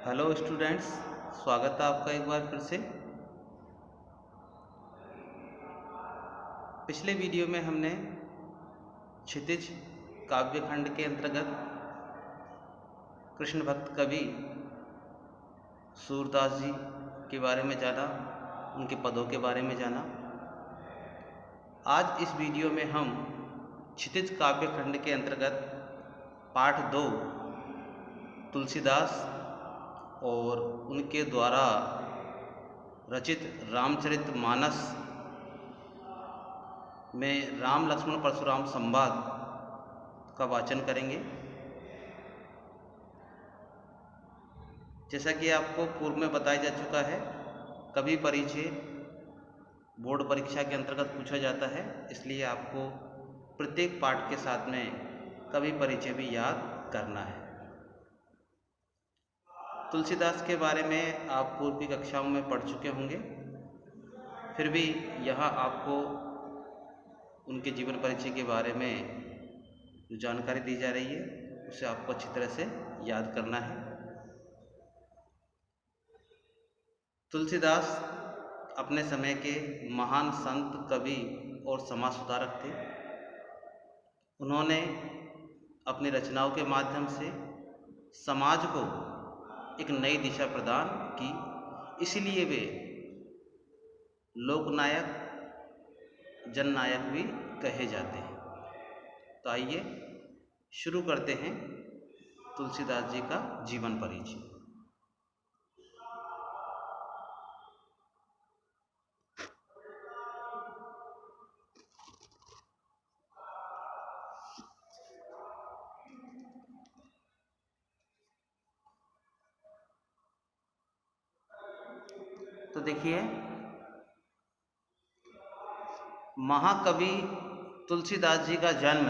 Hello students, स्वागत है आपका एक बार फिर से। पिछले वीडियो में हमने क्षितिज काव्यखंड के अंतर्गत कृष्ण भक्त कवि सूरदास जी के बारे में जाना, उनके पदों के बारे में जाना। आज इस वीडियो में हम क्षितिज काव्यखंड के अंतर्गत पाठ 2 तुलसीदास और उनके द्वारा रचित रामचरितमानस में राम लक्ष्मण परशुराम संवाद का वाचन करेंगे। जैसा कि आपको पूर्व में बताया जा चुका है, कवि परिचय बोर्ड परीक्षा के अंतर्गत पूछा जाता है, इसलिए आपको प्रत्येक पाठ के साथ में कवि परिचय भी याद करना है। तुलसीदास के बारे में आप पूर्व की कक्षाओं में पढ़ चुके होंगे, फिर भी यहाँ आपको उनके जीवन परिचय के बारे में जो जानकारी दी जा रही है उसे आपको अच्छी तरह से याद करना है। तुलसीदास अपने समय के महान संत, कवि और समाज सुधारक थे। उन्होंने अपनी रचनाओं के माध्यम से समाज को एक नई दिशा प्रदान की, इसलिए वे लोकनायक, जननायक भी कहे जाते हैं। तो आइए शुरू करते हैं तुलसीदास जी का जीवन परिचय। तो देखिए, महाकवि तुलसीदास जी का जन्म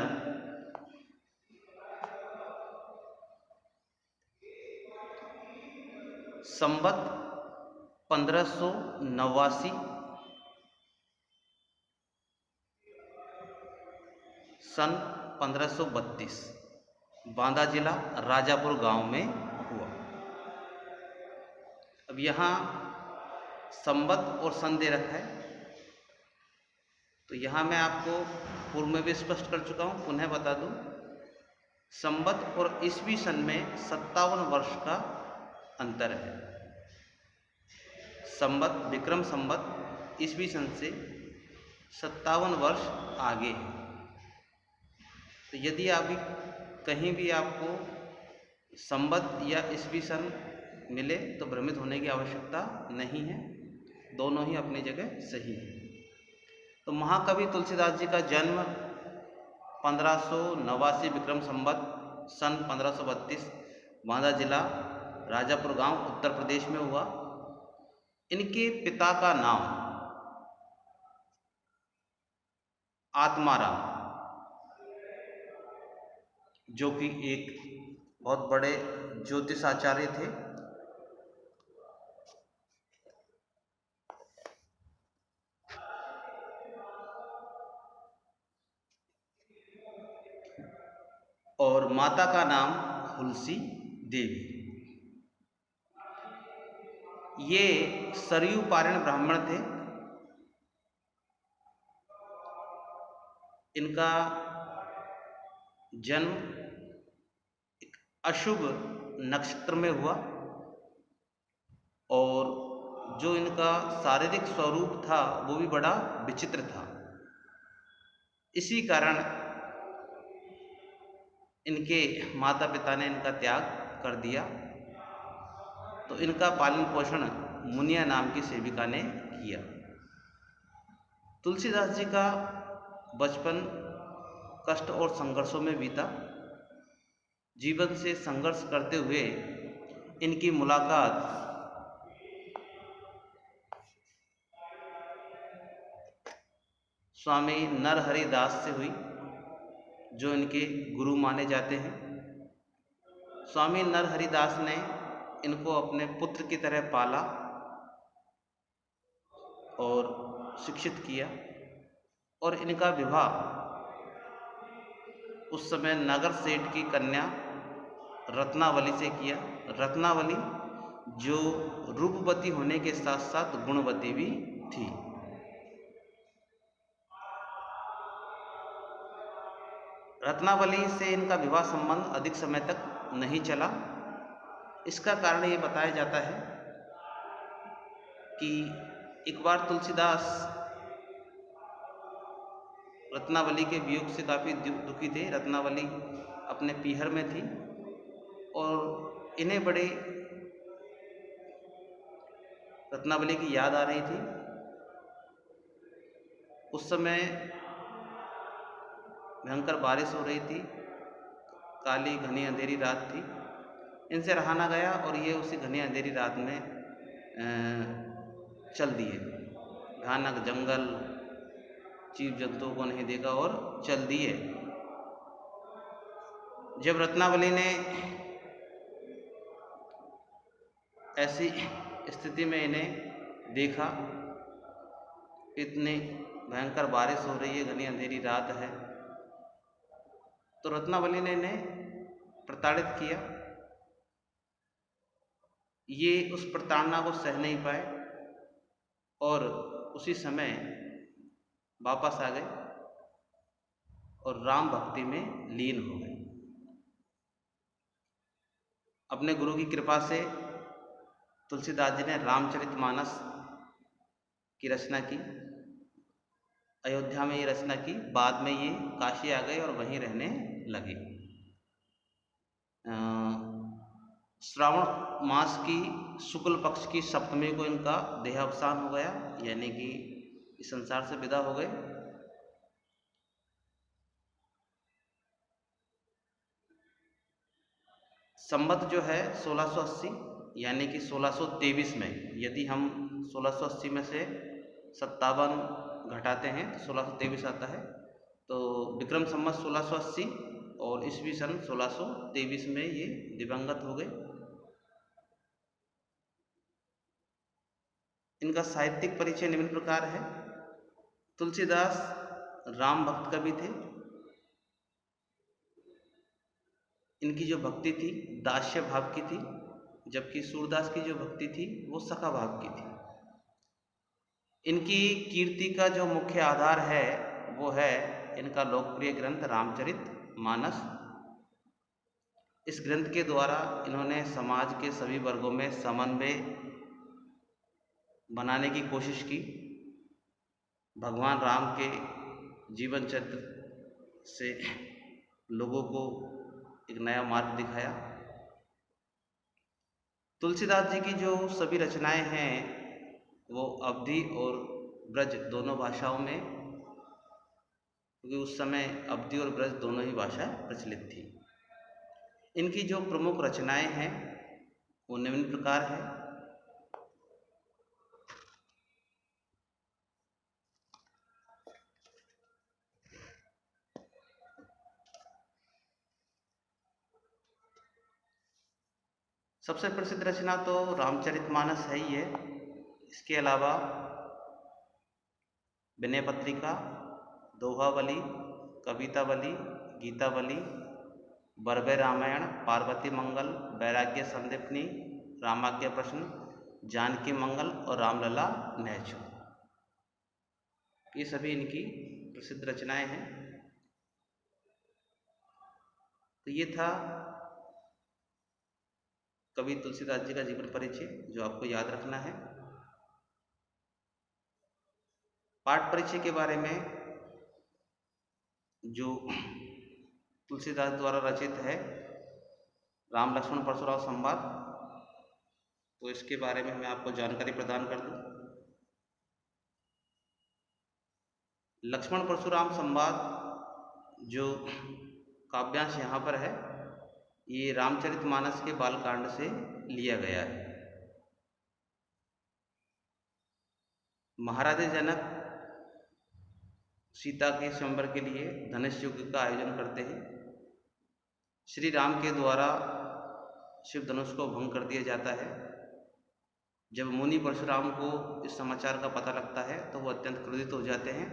संवत 1589 सन 1532 बांदा जिला राजापुर गांव में हुआ। अब यहाँ संवत और सन दे रखा है, तो यहाँ मैं आपको पूर्व में भी स्पष्ट कर चुका हूँ, पुनः बता दूँ। संवत और ईस्वी सन में 57 वर्ष का अंतर है। संवत, विक्रम संवत ईस्वी सन से 57 वर्ष आगे है। तो यदि आप कहीं भी आपको संवत या ईस्वी सन मिले तो भ्रमित होने की आवश्यकता नहीं है, दोनों ही अपनी जगह सही है। तो महाकवि तुलसीदास जी का जन्म 1589 विक्रम संवत सन 1532 बांदा जिला राजापुर गांव उत्तर प्रदेश में हुआ। इनके पिता का नाम आत्माराम, जो कि एक बहुत बड़े ज्योतिषाचार्य थे। और माता का नाम हुलसी देवी। ये सरयू पारण ब्राह्मण थे। इनका जन्म एक अशुभ नक्षत्र में हुआ और जो इनका शारीरिक स्वरूप था वो भी बड़ा विचित्र था। इसी कारण इनके माता पिता ने इनका त्याग कर दिया। तो इनका पालन पोषण मुनिया नाम की सेविका ने किया। तुलसीदास जी का बचपन कष्ट और संघर्षों में बीता। जीवन से संघर्ष करते हुए इनकी मुलाकात स्वामी नरहरि दास से हुई, जो इनके गुरु माने जाते हैं। स्वामी नरहरि दास ने इनको अपने पुत्र की तरह पाला और शिक्षित किया और इनका विवाह उस समय नगर सेठ की कन्या रत्नावली से किया। रत्नावली जो रूपवती होने के साथ साथ गुणवती भी थी। रत्नावली से इनका विवाह संबंध अधिक समय तक नहीं चला। इसका कारण ये बताया जाता है कि एक बार तुलसीदास रत्नावली के वियोग से काफ़ी दुखी थे। रत्नावली अपने पीहर में थी और इन्हें बड़े रत्नावली की याद आ रही थी। उस समय भयंकर बारिश हो रही थी, काली घनी अंधेरी रात थी। इनसे रहा ना गया और ये उसी घनी अंधेरी रात में चल दिए। भयानक जंगल, जीव जंतुओं को नहीं देखा और चल दिए। जब रत्नावली ने ऐसी स्थिति में इन्हें देखा, इतनी भयंकर बारिश हो रही है, घनी अंधेरी रात है, तो रत्नावली ने इन्हें प्रताड़ित किया। ये उस प्रताड़ना को सह नहीं पाए और उसी समय वापस आ गए और राम भक्ति में लीन हो गए। अपने गुरु की कृपा से तुलसीदास जी ने रामचरितमानस की रचना की। अयोध्या में ये रचना की, बाद में ये काशी आ गए और वहीं रहने लगे। श्रावण मास की शुक्ल पक्ष की सप्तमी को इनका देहावसान हो गया, यानी कि इस संसार से विदा हो गए। संवत जो है 1680 यानी कि 1623 में, यदि हम 1680 में से 57 घटाते हैं तो 1623 आता है। तो विक्रम संवत 1680 और ईस्वी सन 1623 में ये दिवंगत हो गए। इनका साहित्यिक परिचय निम्न प्रकार है। तुलसीदास राम भक्त कवि थे। इनकी जो भक्ति थी दास्य भाव की थी, जबकि सूरदास की जो भक्ति थी वो सखा भाव की थी। इनकी कीर्ति का जो मुख्य आधार है वो है इनका लोकप्रिय ग्रंथ रामचरितमानस। इस ग्रंथ के द्वारा इन्होंने समाज के सभी वर्गों में समन्वय बनाने की कोशिश की। भगवान राम के जीवन चरित्र से लोगों को एक नया मार्ग दिखाया। तुलसीदास जी की जो सभी रचनाएं हैं वो अवधी और ब्रज दोनों भाषाओं में, क्योंकि उस समय अवधी और ब्रज दोनों ही भाषा प्रचलित थी। इनकी जो प्रमुख रचनाएं हैं वो निम्न प्रकार है। सबसे प्रसिद्ध रचना तो रामचरितमानस है ही है। इसके अलावा विनय पत्रिका, दोहावली, कवितावली, गीतावली, बरबे रामायण, पार्वती मंगल, वैराग्य संदीपनी, रामाज्ञा प्रश्न, जानकी मंगल और रामलला नैचु, ये सभी इनकी प्रसिद्ध रचनाएं हैं। तो ये था कवि तुलसीदास जी का जीवन परिचय जो आपको याद रखना है। पाठ परिचय के बारे में जो तुलसीदास द्वारा रचित है राम लक्ष्मण परशुराम संवाद, तो इसके बारे में मैं आपको जानकारी प्रदान कर दूं। लक्ष्मण परशुराम संवाद जो काव्यांश यहाँ पर है ये रामचरितमानस के बालकांड से लिया गया है। महाराज जनक सीता के स्वयंवर के लिए धनुष युद्ध का आयोजन करते हैं। श्री राम के द्वारा शिव धनुष को भंग कर दिया जाता है। जब मुनि परशुराम को इस समाचार का पता लगता है तो वो अत्यंत क्रोधित हो जाते हैं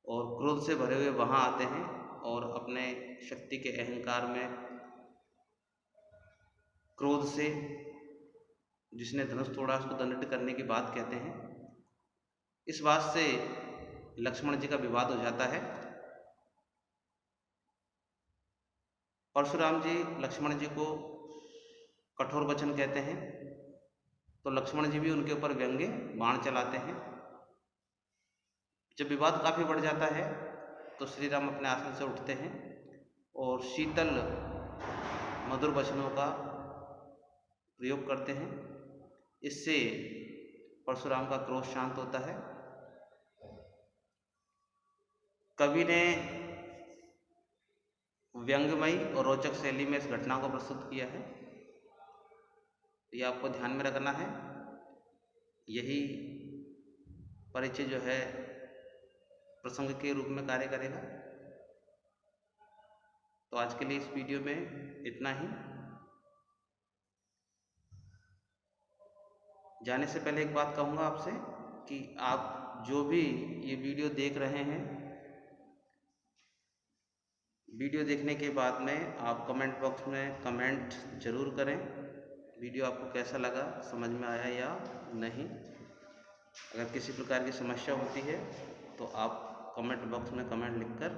और क्रोध से भरे हुए वहाँ आते हैं और अपने शक्ति के अहंकार में क्रोध से जिसने धनुष तोड़ा उसको दंडित करने की बात कहते हैं। इस बात से लक्ष्मण जी का विवाद हो जाता है। परशुराम जी लक्ष्मण जी को कठोर वचन कहते हैं, तो लक्ष्मण जी भी उनके ऊपर व्यंग्य बाण चलाते हैं। जब विवाद काफ़ी बढ़ जाता है तो श्री राम अपने आसन से उठते हैं और शीतल मधुर वचनों का प्रयोग करते हैं। इससे परशुराम का क्रोध शांत होता है। कवि ने व्यंग्यमयी और रोचक शैली में इस घटना को प्रस्तुत किया है। ये आपको ध्यान में रखना है। यही परिचय जो है प्रसंग के रूप में कार्य करेगा। तो आज के लिए इस वीडियो में इतना ही। जाने से पहले एक बात कहूँगा आपसे कि आप जो भी ये वीडियो देख रहे हैं, वीडियो देखने के बाद में आप कमेंट बॉक्स में कमेंट ज़रूर करें। वीडियो आपको कैसा लगा, समझ में आया या नहीं। अगर किसी प्रकार की समस्या होती है तो आप कमेंट बॉक्स में कमेंट लिखकर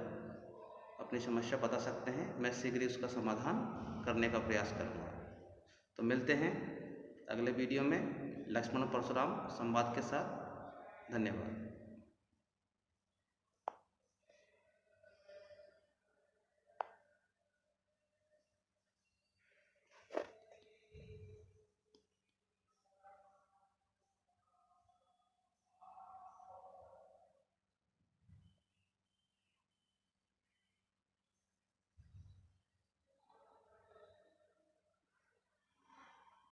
अपनी समस्या बता सकते हैं। मैं शीघ्र ही उसका समाधान करने का प्रयास करूँगा। तो मिलते हैं अगले वीडियो में लक्ष्मण परशुराम संवाद के साथ। धन्यवाद।